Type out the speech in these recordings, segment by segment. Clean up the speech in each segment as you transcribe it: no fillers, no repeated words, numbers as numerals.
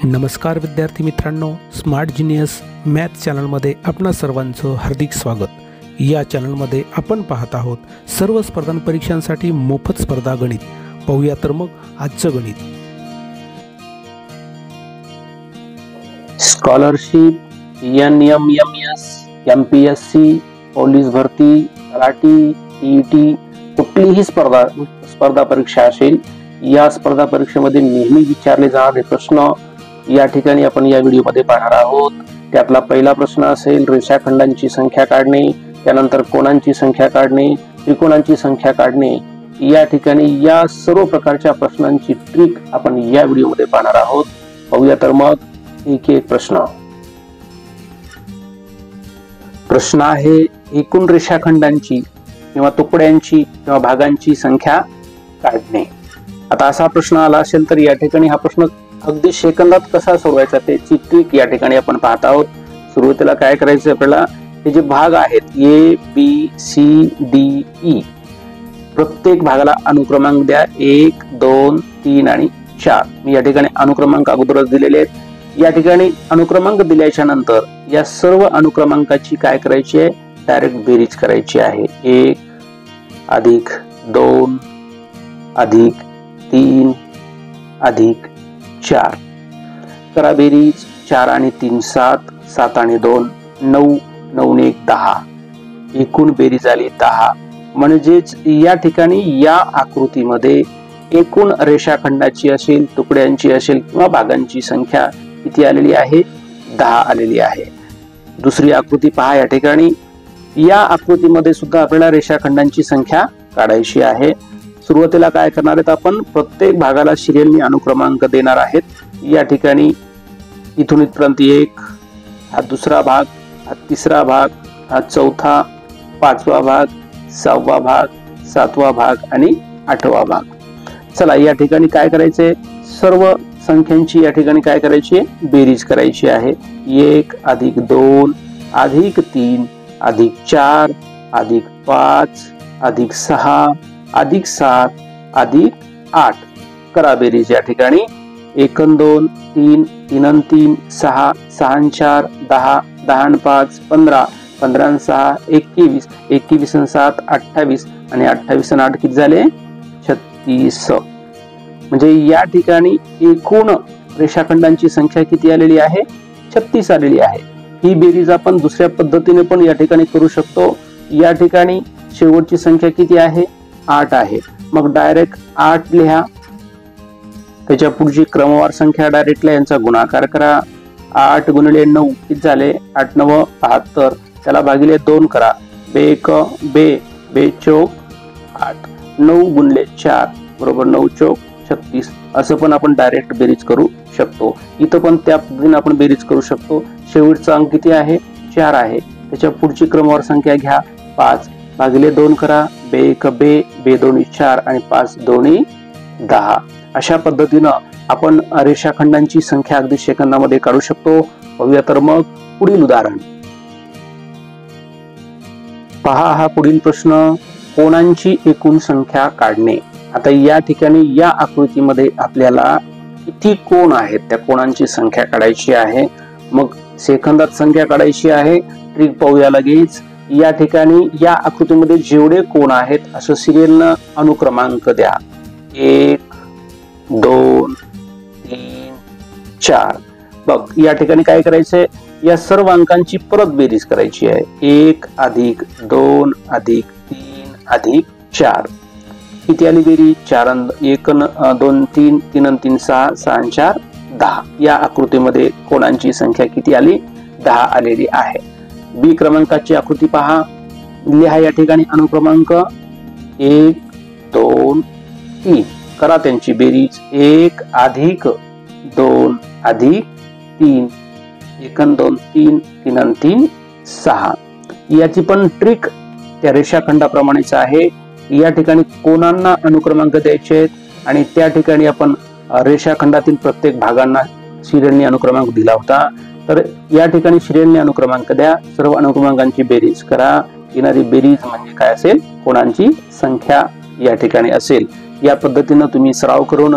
नमस्कार विद्यार्थी मित्रांनो, स्मार्ट जीनियस मॅथ चॅनलमध्ये आपणा सर्वांचं हार्दिक स्वागत। या चॅनलमध्ये आपण पाहत आहोत सर्व स्पर्धा परीक्षांसाठी मोफत स्पर्धा गणित। पाहूया तर मग आजचं गणित। स्कॉलरशिप, NMMS, MPSC, पोलीस भरती, तलाठी, TET कुठलीही स्पर्धा परीक्षा असेल, या स्पर्धा परीक्षेमध्ये नेहमी विचारले जाणारे प्रश्न या ठिकाणी आपण या व्हिडिओमध्ये पाहणार आहोत। त्यातला पहिला प्रश्न असेल रेषाखंडांची संख्या काढणे, त्यानंतर कोणांची संख्या काढणे, त्रिकोणांची संख्या काढणे। या ठिकाणी या सर्व प्रकारच्या प्रश्नांची ट्रिक आपण या व्हिडिओमध्ये पाहणार आहोत। पाहूया तर मग एक एक प्रश्न। प्रश्न आहे एकूण रेषाखंडांची किंवा तुकड्यांची किंवा भागांची संख्या काढणे। आता असा प्रश्न आला असेल तर या ठिकाणी हा प्रश्न अगदी सेकंदात कसा सोडवायचा त्याची ट्रिक या ठिकाणी आपण पाहत आहोत। सुरुवातीला काय करायचं आपल्याला, हे जे भाग आहेत A B C D E, प्रत्येक भागाला अनुक्रमांक द्या 1 2 3 आणि 4। मी या ठिकाणी अनुक्रमांक अगोदरच दिलेले आहेत। या ठिकाणी अनुक्रमांक दिल्याच्या नंतर या सर्व अनुक्रमांकाची काय करायची आहे, डायरेक्ट बेरीज करायची आहे। 1 अधिक 2 अधिक 3 अधिक 4 करा बेरीज। 4 आणि 3 7, 7 आणि 2 9, 9 आणि 1 10, एकूण बेरीज आली 10। म्हणजेच या ठिकाणी या आकृतीमध्ये एकूण रेषाखंडाची असेल, तुकड्यांची असेल किंवा भागांची संख्या किती आलेली आहे, 10 आलेली आहे। दुसरी आकृती पहा। या ठिकाणी या आकृतीमध्ये सुद्धा आपल्याला रेषाखंडांची संख्या काढायची आहे। सुरुवातीला काय करणार आहेत आपण, प्रत्येक भागाला श्रेणी अनुक्रमांक देणार आहेत। या ठिकाणी इथून इथपर्यंत 1, हा दुसरा भाग, हा तिसरा भाग, हा चौथा, 5वा भाग, 6वा भाग, 7वा भाग आणि 8वा भाग। चला या ठिकाणी काय करायचंय, सर्व संख्यांची या ठिकाणी काय करायची आहे, बेरीज करायची आहे। 1 अधिक 2 अधिक 3 अधिक 4 अधिक 5 अधिक 6 अधिक 7 अधिक 8 करा बेरीज। या ठिकाणी 1 आणि 2 3, 3 आणि 3 6, 6 आणि 4 10, 10 आणि 5 15, 15 आणि 6 21, 21 आणि 7 28 आणि 28 आणि 8 किती झाले, 36। म्हणजे या ठिकाणी एकूण रेषाखंडांची संख्या किती आलेली आहे, 36 आलेली आहे। ही बेरीज आपण दुसऱ्या पद्धतीने पण या ठिकाणी करू शकतो। या ठिकाणी शेवटची संख्या किती आहे, 8 आहे। मग डायरेक्ट 8 लिहा, त्याच्या पुढची क्रमवार संख्या डायरेक्ट यांचा गुणाकार करा। 8 गुणिले 9 किती झाले, 8 9 72, त्याला भागिले 2 करा। बे 2 चौक 8, 9 गुणिले 4 बरोबर 9 चौक 36। असं पण आपण डायरेक्ट बेरीज करू शकतो। इथं पण त्या पद्धतीने आपण बेरीज करू शकतो। शेवटचा अंक किती आहे, 4 आहे। त्याच्या पुढची क्रमवार संख्या घ्या 5, भागिले 2 करा। बे 1 बे, बे 2 4 आणि 5 2 10। अशा पद्धतीनं आपण रेषाखंडांची संख्या अगदी सेकंदामध्ये काढू शकतो। पाहूया तर मग पुढील उदाहरण पहा। हा पुढील प्रश्न, कोणांची एकूण संख्या काढणे। आता या ठिकाणी या आकृतीमध्ये आपल्याला किती कोण आहेत त्या कोणांची संख्या काढायची आहे। मग सेकंदात संख्या काढायची आहे। ट्रिक पाहूया लगेच। या ठिकाणी या आकृतीमध्ये जेवढे कोण आहेत असं सिरियलनं अनुक्रमांक द्या, 1 2 3 4। बघ या ठिकाणी काय करायचंय, या सर्व अंकांची परत बेरीज करायची आहे। 1 अधिक 2 अधिक 3 अधिक 4 किती आली बेरीज, 4 1 2 3, 3 आणि 3 6, 6 आणि 4 10। या आकृतीमध्ये कोणांची संख्या किती आली, 10 आलेली आहे। बी क्रमांकाची आकृती पहा। लिहा या ठिकाणी अनुक्रमांक 1 2 3, करा त्यांची बेरीज। 1 अधिक 2 अधिक 3, 1 आणि 2 3, 3 आणि 3 6। याची पण ट्रिक त्या रेषाखंडाप्रमाणेच आहे। या ठिकाणी कोणांना अनुक्रमांक द्यायचे आहेत आणि त्या ठिकाणी आपण रेषाखंडातील प्रत्येक भागांना श्रेणी अनुक्रमांक दिला होता। तर या ठिकाणी श्रेणी अनुक्रमांक द्या, सर्व अनुक्रमांकांची बेरीज करा। येणारी बेरीज म्हणजे काय असेल, कोणांची संख्या या ठिकाणी असेल। या पद्धतीनं तुम्ही सराव करून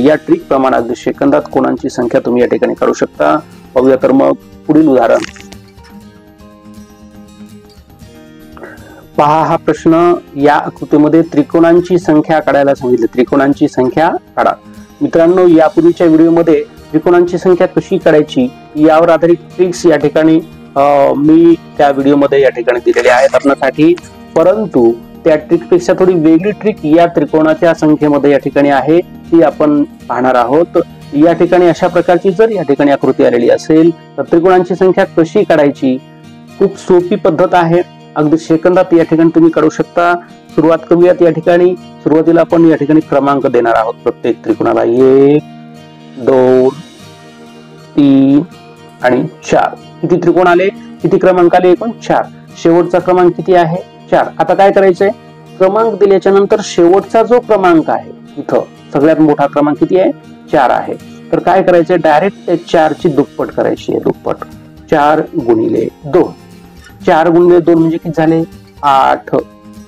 या ट्रिक प्रमाणे अगदी सेकंदात कोणांची संख्या तुम्ही या ठिकाणी काढू शकता. पाहूया तर मग पुढील उदाहरण. पहा हा प्रश्न, या आकृतीमध्ये त्रिकोणांची संख्या काढायला सांगितली. त्रिकोणांची संख्या काढा. मित्रांनो, यापूर्वीच्या व्हिडिओमध्ये त्रिकोणांची संख्या कशी काढायची यावर आधारित ट्रिक्स या ठिकाणी मी त्या व्हिडिओमध्ये या ठिकाणी दिलेल्या आहेत आपल्यासाठी. परंतु त्या ट्रिकपेक्षा थोडी वेगळी ट्रिक या त्रिकोणाच्या संख्येमध्ये या ठिकाणी आहे, ती आपण पाहणार आहोत. या ठिकाणी अशा प्रकारची जर या ठिकाणी आकृती आलेली असेल तर त्रिकोणांची संख्या कशी काढायची, खूप सोपी पद्धत आहे. अगदी सेकंदात या ठिकाणी तुम्ही काढू शकता. सुरुवात करूयात. या ठिकाणी सुरुवातीला आपण या ठिकाणी क्रमांक देणार आहोत प्रत्येक त्रिकोणाला. 1 2 3 आणि 4. किती त्रिकोण आले, किती क्रमांक आले, एकूण 4. शेवटचा क्रमांक किती आहे, 4. आता काय करायचंय, क्रमांक दिल्याच्या नंतर शेवटचा जो क्रमांक आहे इथं सगळ्यात मोठा क्रमांक किती आहे, 4 आहे. तर काय करायचंय, डायरेक्ट त्या 4 ची दुप्पट करायची आहे. दुप्पट 4 गुणिले 2. 4 गुणिले 2 म्हणजे किती झाले, 8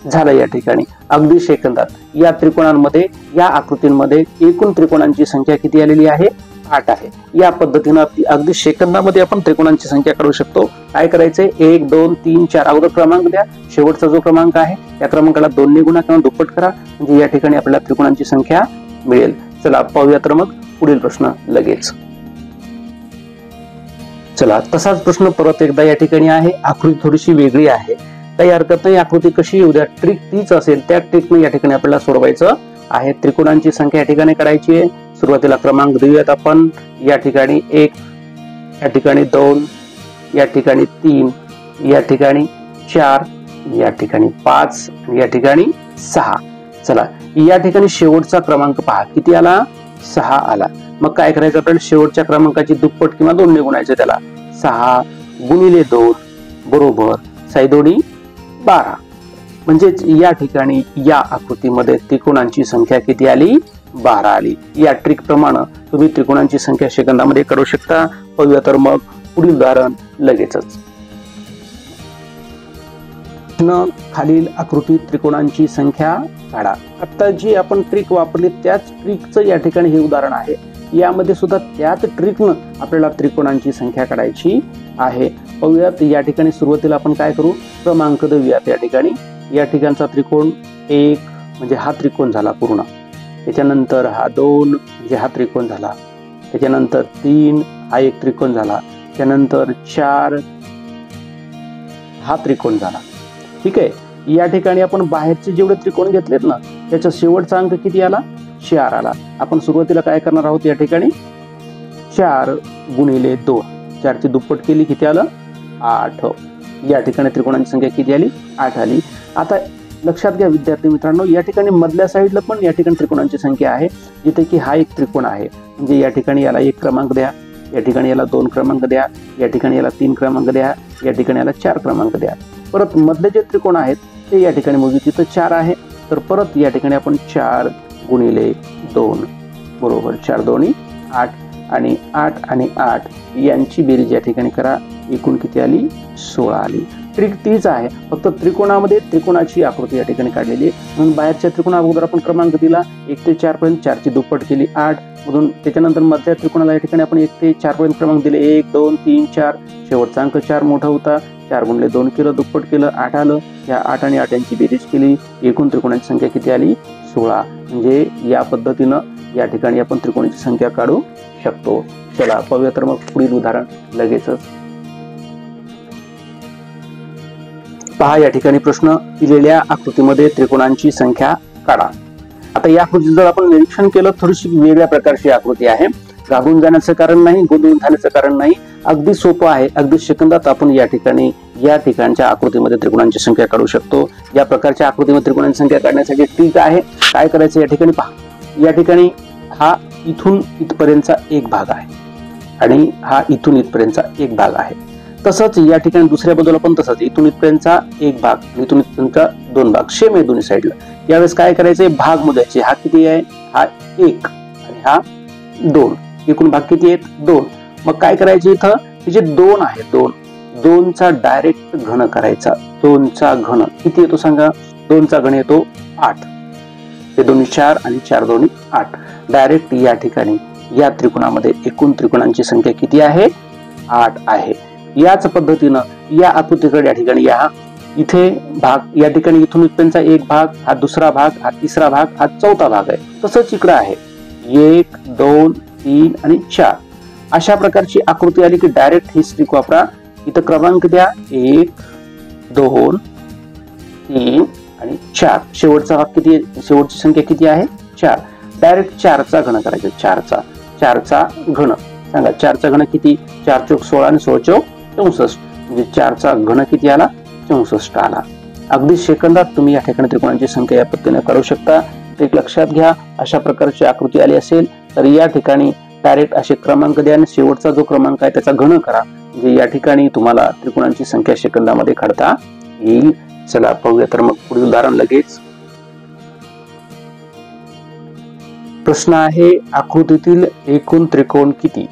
झालं. या ठिकाणी अगदी सेकंदात या त्रिकोणांमध्ये, या आकृतींमध्ये एकूण त्रिकोणांची संख्या किती आलेली आहे, 8 आहे. या पद्धतीनं अगदी सेकंदामध्ये आपण त्रिकोणांची संख्या काढू शकतो. काय करायचंय, 1 2 3 4 अगोदर क्रमांक द्या, शेवटचा जो क्रमांक आहे त्या क्रमांकाला 2 ने गुणा किंवा दुप्पट करा, म्हणजे या ठिकाणी आपल्याला त्रिकोणांची संख्या मिळेल. चला पाहूया तर मग पुढील प्रश्न लगेच. चला, तसाच प्रश्न परत एकदा या ठिकाणी आहे. आकृती थोडीशी वेगळी आहे, काही हरकत नाही. आकृती कशी येऊ द्या, ट्रिक तीच असेल, त्या ट्रिकने या ठिकाणी आपल्याला सोडवायचं आहे. त्रिकोणांची संख्या या ठिकाणी काढायची आहे. सुरुवातीला क्रमांक देऊयात आपण. या ठिकाणी 1, या ठिकाणी 2, या ठिकाणी 3, या ठिकाणी 4, या ठिकाणी 5, या ठिकाणी 6. चला, या ठिकाणी शेवटचा क्रमांक पहा किती आला, 6 आला. मग काय करायचं, आपल्याला शेवटच्या क्रमांकाची दुप्पट किंवा 2 ने गुणायचं त्याला. 6 गुणिले 2 बरोबर 6 2 12. म्हणजेच या ठिकाणी या आकृतीमध्ये त्रिकोणांची संख्या किती आली, 12 आली. या ट्रिक प्रमाणे तुम्ही त्रिकोणांची संख्या सेकंदामध्ये काढू शकता. पाहूया तर मग पुढील उदाहरण लगेचच. खालील आकृतीत त्रिकोणांची संख्या काढा. आता जी आपण ट्रिक वापरली त्याच ट्रिकचं या ठिकाणी हे उदाहरण आहे. यामध्ये सुद्धा त्याच ट्रिकनं आपल्याला त्रिकोणांची संख्या काढायची आहे. पाहूयात. या ठिकाणी सुरुवातीला आपण काय करू, क्रमांक देऊयात. या ठिकाणी या ठिकाणचा त्रिकोण 1 म्हणजे हा त्रिकोण झाला पूर्ण. त्याच्यानंतर हा 2 म्हणजे हा त्रिकोण झाला. त्याच्यानंतर 3 हा एक त्रिकोण झाला. त्यानंतर 4 हा त्रिकोण झाला. ठीक आहे. या ठिकाणी आपण बाहेरचे जेवढे त्रिकोण घेतलेत ना त्याचा शेवटचा अंक किती आला, 4 आला. आपण सुरुवातीला काय करणार आहोत, या ठिकाणी 4 गुणिले 2, 4 ची दुप्पट केली, किती आलं, 8. या ठिकाणी त्रिकोणांची संख्या किती आली, 8 आली. आता लक्षात घ्या विद्यार्थी मित्रांनो, या ठिकाणी मधल्या साईडला पण या ठिकाणी त्रिकोणांची संख्या आहे, जिथे की हा एक त्रिकोण आहे. म्हणजे या ठिकाणी याला 1 क्रमांक द्या, या ठिकाणी याला 2 क्रमांक द्या, या ठिकाणी याला 3 क्रमांक द्या, या ठिकाणी याला 4 क्रमांक द्या. परत मधले जे त्रिकोण आहेत ते या ठिकाणी मोजू, तिथं 4 आहे. तर परत या ठिकाणी आपण 4 गुणिले 2 बरोबर 4 2 8 आणि 8 आणि 8 यांची बेरीज या ठिकाणी करा. एकूण किती आली, 16 आली. ट्रिक तीच आहे, फक्त त्रिकोणामध्ये त्रिकोणाची आकृती या ठिकाणी काढलेली आहे. म्हणून बाहेरच्या त्रिकोणा अगोदर आपण क्रमांक दिला 1 ते 4 पर्यंत, 4 ची दुप्पट केली 8 मधून. त्याच्यानंतर मधल्या त्रिकोणाला या ठिकाणी आपण 1 ते 4 पर्यंत क्रमांक दिले 1 2 3 4. शेवटचा अंक 4 मोठा होता, 4 गुणिले 2 केलं, दुप्पट केलं, 8 आलं. या 8 आणि 8 यांची बेरीज केली, एकूण त्रिकोणाची संख्या किती आली, 16. म्हणजे या पद्धतीनं या ठिकाणी आपण त्रिकोणाची संख्या काढू शकतो. चला पाहूया तर मग पुढील उदाहरण लगेचच. पहा या ठिकाणी प्रश्न, दिलेल्या आकृतीमध्ये त्रिकोणांची संख्या काढा. आता या आकृतीचं जर आपण निरीक्षण केलं, थोडीशी वेगळ्या प्रकारची आकृती आहे. घाबरून जाण्याचं कारण नाही, गोंधळून जाण्याचं कारण नाही, अगदी सोपं आहे. अगदी सेकंदात आपण या ठिकाणच्या आकृतीमध्ये त्रिकोणांची संख्या काढू शकतो. या प्रकारच्या आकृतीमध्ये त्रिकोणांची संख्या काढण्यासाठी ट्रिक आहे. काय करायचं, या ठिकाणी पहा, या ठिकाणी हा इथून इथपर्यंतचा एक भाग आहे आणि हा इथून इथपर्यंतचा एक भाग आहे. तसंच या ठिकाणी दुसऱ्या बाजूला पण तसंच इथून इथपर्यंतचा एक भाग, इथून इथपर्यंतचा 2 भाग सेम आहे दोन्ही साईडला. यावेळेस काय करायचंय, भाग मोजायचे. हा किती आहे, हा 1 आणि हा 2. एकूण भाग किती आहेत, 2. मग काय करायचे, इथं हे जे 2 आहे, 2 चा डायरेक्ट घन करायचा. 2 चा घन किती येतो सांगा, 2 चा घन येतो 8. हे दोन्ही 4 आणि 4 दोन्ही 8. डायरेक्ट या ठिकाणी या त्रिकोणामध्ये एकूण त्रिकोणांची संख्या किती आहे? 8 आहे. याच पद्धतीनं या आकृतीकडे या ठिकाणी या इथे भाग या ठिकाणी इथून इथपर्यंतचा एक भाग, हा दुसरा भाग, हा तिसरा भाग, हा चौथा भाग आहे. तसंच इकडे आहे 1 2 3 आणि 4 अशा प्रकारची आकृती आली की डायरेक्ट ही स्ट्रिक वापरा. इथं क्रमांक द्या 1 2 3 आणि 4. शेवटचा भाग किती, शेवटची संख्या किती आहे? 4. डायरेक्ट 4चा घन करायचा. 4चा घन सांगा. 4चा घन किती? 4 चौक 16 आणि 16 चौक 64. म्हणजे 4चा घन किती आला? 64 आला. अगदी सेकंदात तुम्ही या ठिकाणी त्रिकोणांची संख्या या पद्धतीने काढू शकता. ते लक्षात घ्या. अशा प्रकारची आकृती आली असेल तर या ठिकाणी डायरेक्ट असे क्रमांक द्या आणि शेवटचा जो क्रमांक आहे त्याचा घन करा. म्हणजे या ठिकाणी तुम्हाला त्रिकोणांची संख्या सेकंदामध्ये काढता येईल. चला पाहूया तर मग पुढील उदाहरण लगेच. प्रश्न आहे आकृतीतील एकूण त्रिकोण किती?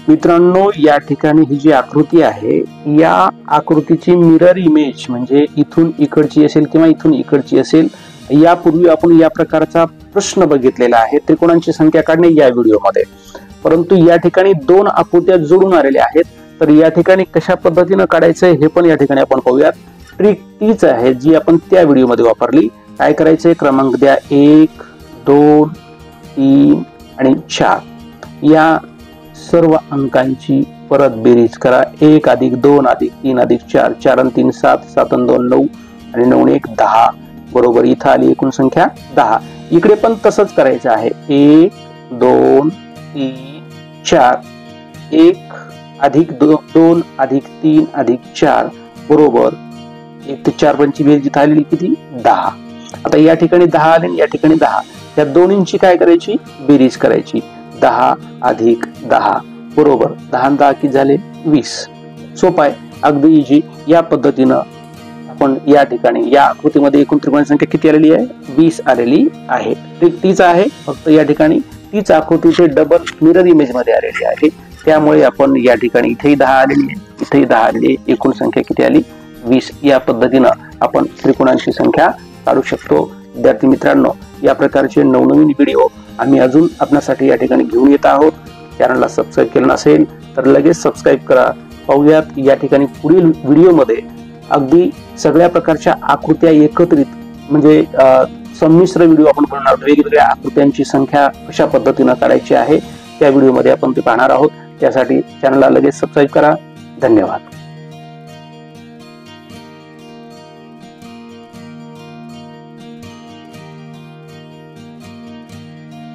मित्रांनो, या ठिकाणी ही जी आकृती आहे या आकृतीची मिरर इमेज म्हणजे इथून इकडची असेल किंवा इथून इकडची असेल. यापूर्वी आपण या प्रकारचा प्रश्न बघितलेला आहे त्रिकोणांची संख्या काढणे या व्हिडिओमध्ये. परंतु या ठिकाणी 2 आकृत्या जोडून आलेल्या आहेत. तर या ठिकाणी कशा पद्धतीने काढायचंय हे पण या ठिकाणी आपण पाहूयात. ट्रिक तीच आहे जी आपण त्या व्हिडिओमध्ये वापरली. काय करायचंय? क्रमांक द्या 1 2 3 आणि 4. या सर्व अंकांची परत बेरीज करा. 1 + 2 + 3 + 4 4 आणि 3 7 7 आणि 2 9 आणि 9 1 10 बरोबर. इथं आली एकूण संख्या 10. इकडे पण तसंच करायचं आहे. 1 2 3 4 1 + 2 2 + 3 + 4 बरोबर 1 ते 4 पर्यंतची बेरीज इथं आलेली किती? 10. आता या ठिकाणी 10 आले आणि या ठिकाणी 10. या दोन्हींची काय करायची? बेरीज करायची. 10 + 10 बरोबर 10 आणि 10 किती झाले? 20. सोपं आहे, अगदी इझी. या पद्धतीनं आपण या ठिकाणी या आकृतीमध्ये एकूण त्रिकोणांची संख्या किती आलेली आहे? 20 आलेली आहे. तीच आहे, फक्त या ठिकाणी तीच आकृतीचे डबल मिरर इमेज मध्ये आलेली आहे. त्यामुळे आपण या ठिकाणी इथेही 10 आलेली आहे, इथेही 10 आलेली आहे. एकूण संख्या किती आली? 20. या पद्धतीनं आपण त्रिकोणांची संख्या काढू शकतो. विद्यार्थी मित्रांनो, या प्रकारचे नवनवीन व्हिडिओ आम्ही अजून आपल्यासाठी या ठिकाणी घेऊन येत आहोत. चॅनलला सबस्क्राईब केलं नसेल तर लगेच सबस्क्राईब करा. पाहूयात या ठिकाणी पुढील व्हिडिओमध्ये अगदी सगळ्या प्रकारच्या आकृत्या एकत्रित म्हणजे संमिश्र व्हिडिओ आपण बनवणार आहोत. वेगवेगळ्या आकृत्यांची संख्या कशा पद्धतीनं काढायची आहे त्या व्हिडिओमध्ये आपण ते पाहणार आहोत. त्यासाठी चॅनलला लगेच सबस्क्राईब करा. धन्यवाद.